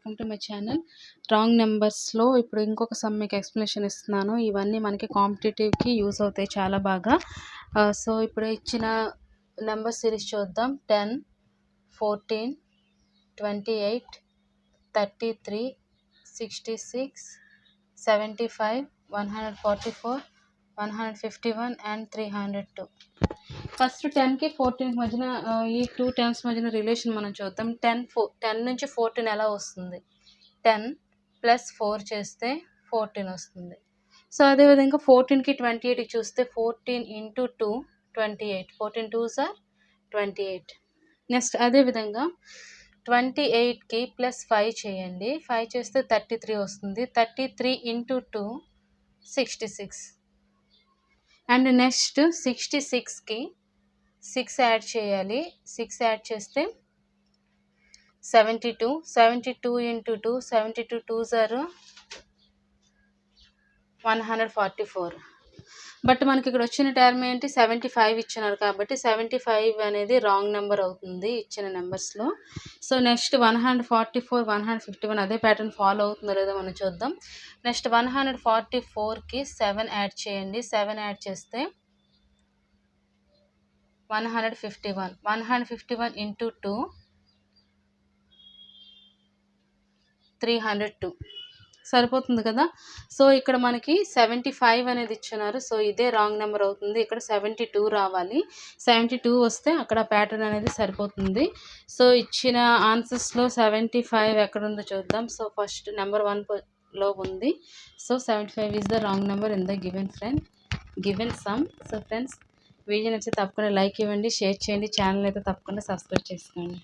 Welcome to my channel. Wrong నెంబర్స్లో ఇప్పుడు ఇంకొక సమ్ మీకు ఎక్స్ప్లెనేషన్ ఇస్తున్నాను. ఇవన్నీ మనకి కాంపిటేటివ్కి యూస్ అవుతాయి చాలా బాగా. సో ఇప్పుడు ఇచ్చిన నెంబర్ సిరీస్ చూద్దాం. 10, 14, 28, 33, 66, 75, 144, 151 and 302. ఫస్ట్ 10కి 14కి మధ్యన ఈ 2 టర్మ్స్ మధ్యన రిలేషన్ మనం చూద్దాం. 10 నుంచి 14 ఎలా వస్తుంది? 10 ప్లస్ 4 చేస్తే 14 వస్తుంది. సో అదేవిధంగా 14కి 28కి చూస్తే 14 ఇంటూ 2 28, 14 2s are 28. నెక్స్ట్ అదేవిధంగా 28కి ప్లస్ 5 చేయండి. 5 చేస్తే 33 వస్తుంది. 33 ఇంటూ 2 66. అండ్ నెక్స్ట్ 66కి 6 యాడ్ చేయాలి. 6 యాడ్ చేస్తే 72. 72 ఇంటూ 2 72 2s are 144. బట్ మనకి ఇక్కడ వచ్చిన టర్మ్ ఏంటి? 75 ఇచ్చినారు కాబట్టి 75 అనేది రాంగ్ నెంబర్ అవుతుంది ఇచ్చిన నెంబర్స్లో. సో నెక్స్ట్ 144, 151 అదే ప్యాటర్న్ ఫాలో అవుతుందో లేదో మనం చూద్దాం. నెక్స్ట్ 144కి 7 యాడ్ చేయండి. 7 యాడ్ చేస్తే 151. 151 ఇంటూ 2 302 సరిపోతుంది కదా. సో ఇక్కడ మనకి 75 అనేది ఇచ్చినారు. సో ఇదే రాంగ్ నెంబర్ అవుతుంది. ఇక్కడ 72 రావాలి. 72 వస్తే అక్కడ ప్యాటర్న్ అనేది సరిపోతుంది. సో ఇచ్చిన ఆన్సర్స్లో 75 ఎక్కడుందో చూద్దాం. సో ఫస్ట్ నెంబర్ 1లో ఉంది. So 75 is the wrong number in the given some. So friends, video నచ్చితే తప్పకుండా లైక్ ఇవ్వండి, షేర్ చేయండి, ఛానల్ అయితే తప్పకుండా సబ్స్క్రైబ్ చేసుకోండి.